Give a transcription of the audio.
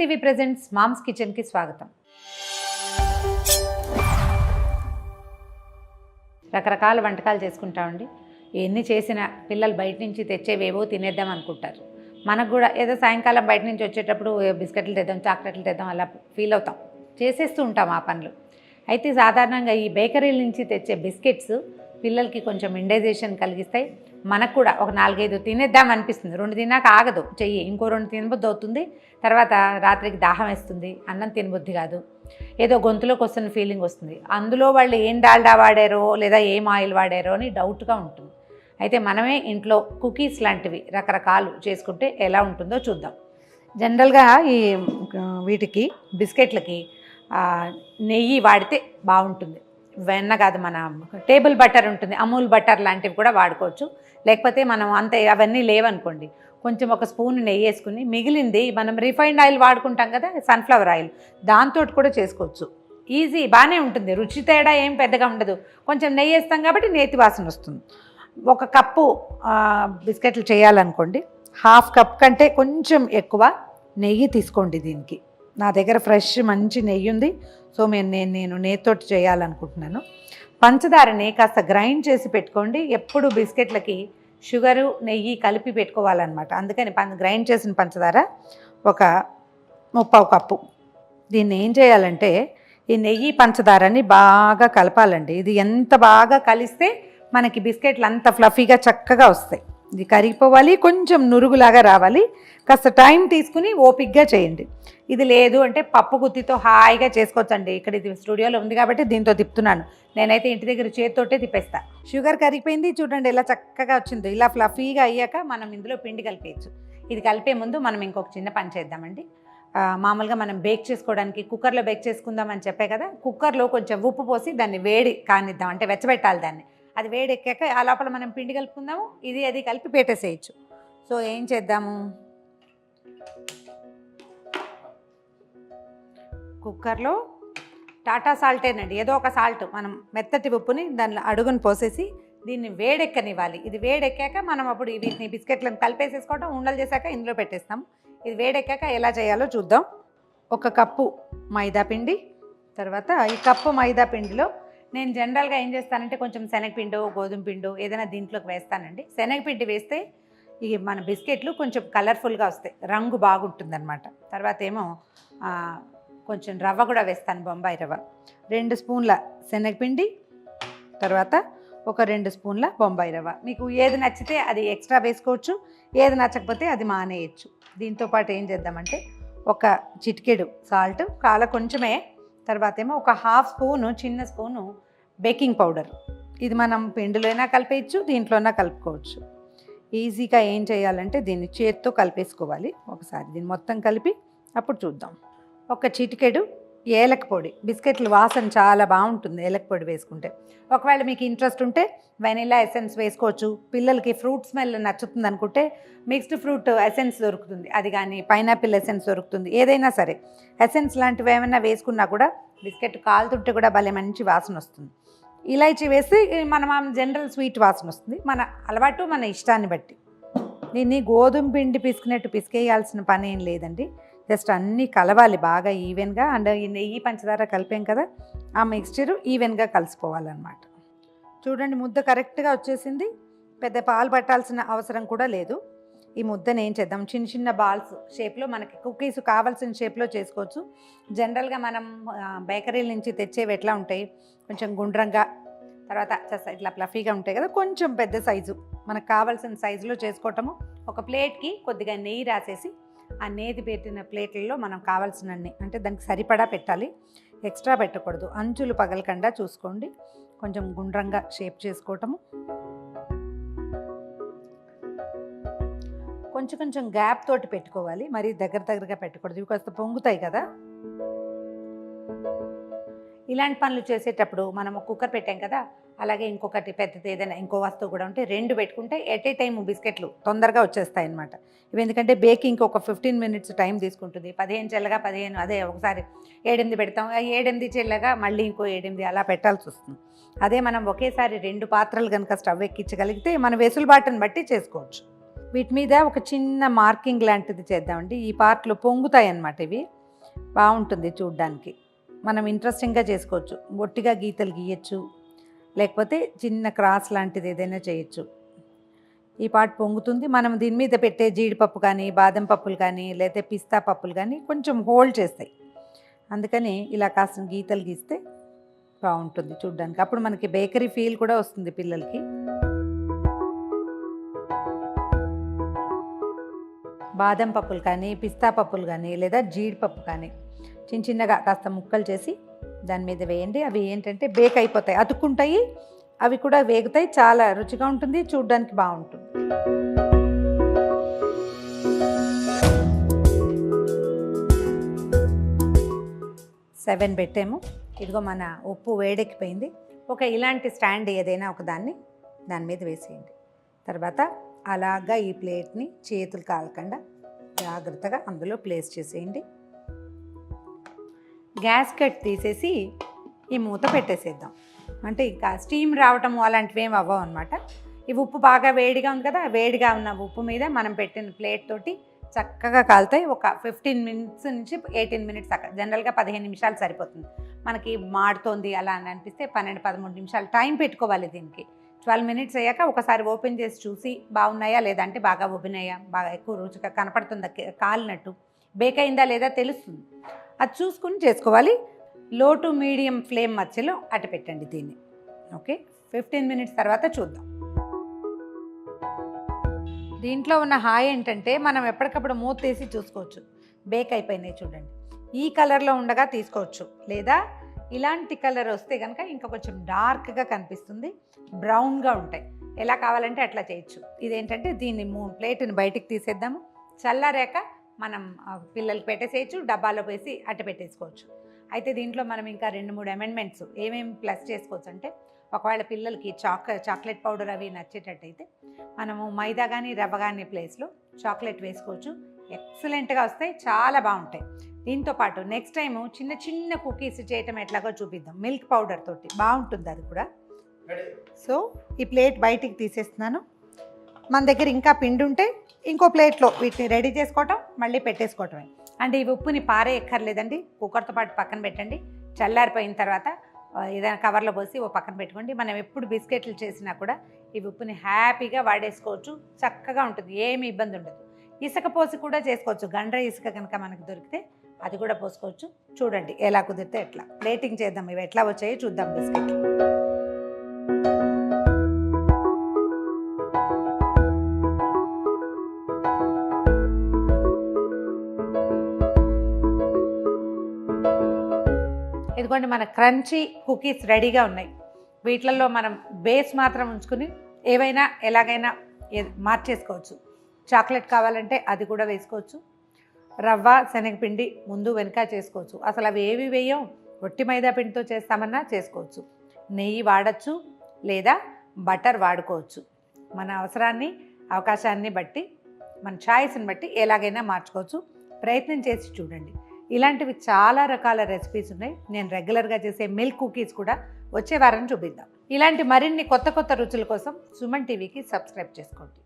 TV presents moms కిచెన్కి స్వాగతం. రకరకాల వంటకాలు చేసుకుంటామండి. ఎన్ని చేసినా పిల్లలు బయట నుంచి తెచ్చేవేవో తినేద్దాం అనుకుంటారు. మనకు కూడా ఏదో సాయంకాలం బయట నుంచి వచ్చేటప్పుడు బిస్కెట్లు తెద్దాం, చాక్లెట్లు తెద్దాం అలా ఫీల్ అవుతాం, చేసేస్తూ ఉంటాం ఆ పనులు. అయితే సాధారణంగా ఈ బేకరీల నుంచి తెచ్చే బిస్కెట్స్ పిల్లలకి కొంచెం ఇండైజేషన్ కలిగిస్తాయి. మనకు కూడా ఒక 4-5 తినేద్దాం అనిపిస్తుంది. 2 తిన్నాక ఆగదు చెయ్యి, ఇంకో 2 తినబుద్ధి అవుతుంది. తర్వాత రాత్రికి దాహం వేస్తుంది, అన్నం తినబుద్ధి కాదు, ఏదో గొంతులోకి వస్తున్న ఫీలింగ్ వస్తుంది. అందులో వాళ్ళు ఏం డాల్డా వాడారో లేదా ఏం ఆయిల్ వాడారో అని డౌట్గా ఉంటుంది. అయితే మనమే ఇంట్లో కుకీస్ లాంటివి రకరకాలు చేసుకుంటే ఎలా ఉంటుందో చూద్దాం. జనరల్గా ఈ వీటికి బిస్కెట్లకి నెయ్యి వాడితే బాగుంటుంది. వెన్న కాదు, మన టేబుల్ బటర్ ఉంటుంది, అమూల్ బటర్ లాంటివి కూడా వాడుకోవచ్చు. లేకపోతే మనం అంతే అవన్నీ లేవనుకోండి, కొంచెం ఒక స్పూన్ నెయ్యి వేసుకుని మిగిలింది మనం రిఫైన్డ్ ఆయిల్ వాడుకుంటాం కదా, సన్ఫ్లవర్ ఆయిల్, దాంతో కూడా చేసుకోవచ్చు. ఈజీ, బాగానే ఉంటుంది. రుచి తేడా ఏం పెద్దగా ఉండదు. కొంచెం నెయ్యి వేస్తాం కాబట్టి నేతి వాసన వస్తుంది. 1 కప్పు బిస్కెట్లు చేయాలనుకోండి, 1/2 కప్ కంటే కొంచెం ఎక్కువ నెయ్యి తీసుకోండి. దీనికి నా దగ్గర ఫ్రెష్ మంచి నెయ్యి ఉంది, సో నేను నెయ్యితోటి చేయాలనుకుంటున్నాను. పంచదారని కాస్త గ్రైండ్ చేసి పెట్టుకోండి. ఎప్పుడు బిస్కెట్లకి షుగరు నెయ్యి కలిపి పెట్టుకోవాలన్నమాట. అందుకని గ్రైండ్ చేసిన పంచదార ఒక 3/4 కప్పు. దీన్ని ఏం చేయాలంటే ఈ నెయ్యి పంచదారని బాగా కలపాలండి. ఇది ఎంత బాగా కలిస్తే మనకి బిస్కెట్లు అంత ఫ్లఫీగా చక్కగా వస్తాయి. ఇది కరిగిపోవాలి, కొంచెం నురుగులాగా రావాలి. కాస్త టైం తీసుకుని ఓపిక్గా చేయండి. ఇది లేదు అంటే పప్పు గుత్తితో హాయిగా చేసుకోవచ్చండి. ఇక్కడ ఇది స్టూడియోలో ఉంది కాబట్టి దీంతో తిప్పుతున్నాను. నేనైతే ఇంటి దగ్గర చేతితోటే తిప్పేస్తా. షుగర్ కరిగిపోయింది, చూడండి ఎలా చక్కగా వచ్చింది. ఇలా ఫ్లఫీగా అయ్యాక మనం ఇందులో పిండి కలిపేయచ్చు. ఇది కలిపే ముందు మనం ఇంకొక చిన్న పని చేద్దామండి. మామూలుగా మనం బేక్ చేసుకోవడానికి కుక్కర్లో బేక్ చేసుకుందామని చెప్పే కదా, కుక్కర్లో కొంచెం ఉప్పు పోసి దాన్ని వేడి కానిద్దాం, అంటే వెచ్చబెట్టాలి దాన్ని. అది వేడి ఎక్కాక ఆ లోపల మనం పిండి కలుపుకుందాము. అది కలిపి పెట్టేసేయచ్చు. సో ఏం చేద్దాము, కుక్కర్లో టాటా సాల్టేనండి, ఏదో ఒక సాల్ట్, మనం మెత్తటి ఉప్పుని దానిలో అడుగుని పోసేసి దీన్ని వేడెక్కనివ్వాలి. ఇది వేడెక్కాక మనం అప్పుడు వీటిని బిస్కెట్లను కలిపేసేసుకోవడం, ఉండలు చేశాక ఇందులో పెట్టేస్తాం. ఇది వేడెక్కాక ఎలా చేయాలో చూద్దాం. 1 కప్పు మైదా పిండి, తర్వాత ఈ కప్పు మైదా పిండిలో నేను జనరల్గా ఏం చేస్తానంటే కొంచెం శనగపిండో గోధుమ పిండో ఏదైనా దీంట్లోకి వేస్తానండి. శనగపిండి వేస్తే ఈ మన బిస్కెట్లు కొంచెం కలర్ఫుల్గా వస్తాయి, రంగు బాగుంటుందన్నమాట. తర్వాత ఏమో కొంచెం రవ్వ కూడా వేస్తాను, బొంబాయి రవ్వ. 2 స్పూన్ల శనగపిండి, తర్వాత ఒక 2 స్పూన్ల బొంబాయి రవ్వ. మీకు ఏది నచ్చితే అది ఎక్స్ట్రా వేసుకోవచ్చు, ఏది నచ్చకపోతే అది మానేయచ్చు. దీంతోపాటు ఏం చేద్దామంటే 1 చిటికెడు సాల్ట్, కొంచెమే. తర్వాత ఏమో 1/2 స్పూను, చిన్న స్పూను బేకింగ్ పౌడర్. ఇది మనం పిండిలో అయినా కలిపేయచ్చు, దీంట్లోనా కలుపుకోవచ్చు. ఈజీగా ఏం చేయాలంటే దీన్ని చేత్తో కలిపేసుకోవాలి. ఒకసారి దీన్ని మొత్తం కలిపి అప్పుడు చూద్దాం. 1 చిటికెడు ఏలక పొడి, బిస్కెట్ల వాసన చాలా బాగుంటుంది ఏలక పొడి వేసుకుంటే. ఒకవేళ మీకు ఇంట్రెస్ట్ ఉంటే వెనిలా ఎసెన్స్ వేసుకోవచ్చు. పిల్లలకి ఫ్రూట్ స్మెల్ నచ్చుతుంది అనుకుంటే మిక్స్డ్ ఫ్రూట్ ఎసెన్స్ దొరుకుతుంది, అది కానీ పైనాపిల్ ఎసెన్స్ దొరుకుతుంది. ఏదైనా సరే ఎసెన్స్ లాంటివి ఏమైనా వేసుకున్నా కూడా బిస్కెట్ కాలుతుంటే కూడా భలే మంచి వాసన వస్తుంది. ఇలాచీ వేసి మనం జనరల్ స్వీట్ వాసన వస్తుంది. మన అలవాటు, మన ఇష్టాన్ని బట్టి. దీన్ని గోధుమ పిండి పిసికినట్టు పిసికేయాల్సిన పని ఏం లేదండి. జస్ట్ అన్నీ కలవాలి బాగా ఈవెన్గా. అండ్ ఈ నెయ్యి పంచదార కలిపాం కదా, ఆ మిక్స్చరు ఈవెన్గా కలిసిపోవాలన్నమాట. చూడండి, ముద్ద కరెక్ట్గా వచ్చేసింది. పెద్ద పాలు పట్టాల్సిన అవసరం కూడా లేదు. ఈ ముద్దను ఏం చేద్దాం, చిన్న చిన్న బాల్స్ షేప్లో, మనకి కుకీస్ కావాల్సిన షేప్లో చేసుకోవచ్చు. జనరల్గా మనం బేకరీల నుంచి తెచ్చేవి ఎట్లా ఉంటాయి, కొంచెం గుండ్రంగా, తర్వాత ఇట్లా ఫ్లఫీగా ఉంటాయి కదా, కొంచెం పెద్ద సైజు మనకు కావాల్సిన సైజులో చేసుకోవటము. ఒక ప్లేట్కి కొద్దిగా నెయ్యి రాసేసి ఆ నేతి పెట్టిన ప్లేట్లలో మనం కావాల్సినన్ని, అంటే దానికి సరిపడా పెట్టాలి, ఎక్స్ట్రా పెట్టకూడదు. అంచులు పగలకుండా చూసుకోండి. కొంచెం గుండ్రంగా షేప్ చేసుకోవటము, కొంచెం గ్యాప్ తోటి పెట్టుకోవాలి, మరీ దగ్గరగా పెట్టకూడదు, ఇవి కాస్త పొంగుతాయి కదా. ఇలాంటి పనులు చేసేటప్పుడు మనం కుక్కర్ పెట్టాం కదా, అలాగే ఇంకొకటి పెద్దది ఏదైనా ఇంకో వస్తువు కూడా ఉంటే 2 పెట్టుకుంటే ఎట్ ఏ టైం బిస్కెట్లు తొందరగా వచ్చేస్తాయి అన్నమాట. ఇవి ఎందుకంటే బేకింగ్కి ఒక 15 మినిట్స్ టైం తీసుకుంటుంది. 15 చెల్లగా 15, అదే ఒకసారి 7-8 పెడతాం, 7-8 చెల్లగా మళ్ళీ ఇంకో 7-8 అలా పెట్టాల్సి వస్తుంది. అదే మనం ఒకేసారి 2 పాత్రలు కనుక స్టవ్ ఎక్కించగలిగితే మన వెసులుబాటుని బట్టి చేసుకోవచ్చు. వీటి మీద ఒక చిన్న మార్కింగ్ లాంటిది చేద్దామండి. ఈ పార్ట్లు పొంగుతాయి అన్నమాట. ఇవి బాగుంటుంది చూడ్డానికి. మనం ఇంట్రెస్టింగ్గా చేసుకోవచ్చు. ఒట్టిగా గీతలు గీయచ్చు, లేకపోతే చిన్న క్రాస్ లాంటిది ఏదైనా చేయొచ్చు. ఈ పార్ట్ పొంగుతుంది. మనం దీని మీద పెట్టే జీడిపప్పు కానీ, బాదం పప్పులు కానీ, లేకపోతే పిస్తా పప్పులు కానీ కొంచెం హోల్డ్ చేస్తాయి. అందుకని ఇలా కాస్త గీతలు గీస్తే బాగుంటుంది చూడ్డానికి. అప్పుడు మనకి బేకరీ ఫీల్ కూడా వస్తుంది పిల్లలకి. బాదం పప్పులు కానీ, పిస్తా పప్పులు కానీ, లేదా జీడిపప్పు కానీ చిన్న చిన్నగా కాస్త ముక్కలు చేసి దాని మీద వేయండి. అవి ఏంటంటే బేక్ అయిపోతాయి, అతుక్కుంటాయి, అవి కూడా వేగుతాయి, చాలా రుచిగా ఉంటుంది, చూడ్డానికి బాగుంటుంది. సెవెన్ పెట్టాము. ఇదిగో మన ఉప్పు వేడెక్కిపోయింది. ఒక ఇలాంటి స్టాండ్ ఏదైనా ఒక దాని మీద వేసేయండి. తర్వాత అలాగా ఈ ప్లేట్ని చేతులు కాలకుండా జాగ్రత్తగా అందులో ప్లేస్ చేసేయండి. గ్యాస్ కట్ తీసేసి ఈ మూత పెట్టేసేద్దాం. అంటే ఇంకా స్టీమ్ రావటము అలాంటివి ఏమి అవ్వవు అనమాట. ఈ ఉప్పు బాగా వేడిగా ఉంది కదా, వేడిగా ఉన్న ఉప్పు మీద మనం పెట్టిన ప్లేట్ తోటి చక్కగా కాలుతాయి. ఒక 15 మినిట్స్ నుంచి 18 మినిట్స్ అక్కడ, జనరల్గా 15 నిమిషాలు సరిపోతుంది. మనకి మాడుతోంది అలా అని అనిపిస్తే 12-13 నిమిషాలు టైం పెట్టుకోవాలి దీనికి. 12 మినిట్స్ అయ్యాక ఒకసారి ఓపెన్ చేసి చూసి బాగున్నాయా లేదంటే బాగా ఉబ్బినాయా, బాగా ఎక్కువ రుచిగా కనపడుతుందా, కాలినట్టు బేక్ అయిందా లేదా తెలుస్తుంది. అది చూసుకుని చేసుకోవాలి. లో టు మీడియం ఫ్లేమ్ మధ్యలో అటు పెట్టండి దీన్ని. ఓకే, 15 మినిట్స్ తర్వాత చూద్దాం. దీంట్లో ఉన్న హాయ్ ఏంటంటే మనం ఎప్పటికప్పుడు మూత తీసి చూసుకోవచ్చు. బేక్ అయిపోయినాయి చూడండి. ఈ కలర్లో ఉండగా తీసుకోవచ్చు, లేదా ఇలాంటి కలర్ వస్తే కనుక ఇంకా కొంచెం డార్క్గా కనిపిస్తుంది, బ్రౌన్గా ఉంటాయి. ఎలా కావాలంటే అట్లా చేయొచ్చు. ఇదేంటంటే దీన్ని ప్లేట్ని బయటికి తీసేద్దాము. చల్లారాక మనం పిల్లలకి పెట్టేసేయచ్చు, డబ్బాలో వేసి అట్ట పెట్టేసుకోవచ్చు. అయితే దీంట్లో మనం ఇంకా 2-3 అమెండ్మెంట్స్ ఏమేమి ప్లస్ చేసుకోవచ్చు అంటే, ఒకవేళ పిల్లలకి చాక్లెట్ పౌడర్ అవి నచ్చేటట్టయితే మనము మైదా కానీ రవ్వ కానీ ప్లేస్లో చాక్లెట్ వేసుకోవచ్చు. ఎక్సలెంట్గా వస్తాయి, చాలా బాగుంటాయి. దీంతో పాటు నెక్స్ట్ టైము చిన్న చిన్న కుకీస్ చేయటం ఎట్లాగో చూపిద్దాం. మిల్క్ పౌడర్ తోటి బాగుంటుంది అది కూడా. సో ఈ ప్లేట్ బయటికి తీసేస్తున్నాను. మన దగ్గర ఇంకా పిండి ఉంటే ఇంకో ప్లేట్లో వీటిని రెడీ చేసుకోవటం, మళ్ళీ పెట్టేసుకోవటమే. అంటే ఈ ఉప్పుని పారే ఎక్కర్లేదండి, కుక్కర్తో పాటు పక్కన పెట్టండి. చల్లారిపోయిన తర్వాత ఏదైనా కవర్లో పోసి ఓ పక్కన పెట్టుకోండి. మనం ఎప్పుడు బిస్కెట్లు చేసినా కూడా ఈ ఉప్పుని హ్యాపీగా వాడేసుకోవచ్చు, చక్కగా ఉంటుంది, ఏమి ఇబ్బంది ఉండదు. ఇసుక పోసి కూడా చేసుకోవచ్చు. గండ్ర ఇసుక కనుక మనకు దొరికితే అది కూడా పోసుకోవచ్చు. చూడండి ఎలా కుదిరితే ఎట్లా ప్లేటింగ్ చేద్దాం. ఇవి ఎట్లా వచ్చాయో చూద్దాం బిస్కెట్లు. ఇదిగోండి మన క్రంచీ కుకీస్ రెడీగా ఉన్నాయి. వీటిల్లో మనం బేస్ మాత్రం ఉంచుకుని ఏవైనా ఎలాగైనా మార్చేసుకోవచ్చు. చాక్లెట్ కావాలంటే అది కూడా వేసుకోవచ్చు. రవ్వ శనగపిండి ముందు వెనక చేసుకోవచ్చు. అసలు అవి ఏవి వేయం, ఒట్టి మైదా పిండితో చేస్తామన్నా చేసుకోవచ్చు. నెయ్యి వాడచ్చు, లేదా బటర్ వాడుకోవచ్చు. మన అవసరాన్ని అవకాశాన్ని బట్టి, మన ఛాయిస్ని బట్టి ఎలాగైనా మార్చుకోవచ్చు. ప్రయత్నం చేసి చూడండి. ఇలాంటివి చాలా రకాల రెసిపీస్ ఉన్నాయి. నేను రెగ్యులర్గా చేసే మిల్క్ కుకీస్ కూడా వచ్చే వారం చూపిద్దాం. ఇలాంటి మరిన్ని కొత్త కొత్త రుచుల కోసం సుమన్ టీవీకి సబ్స్క్రైబ్ చేసుకోండి.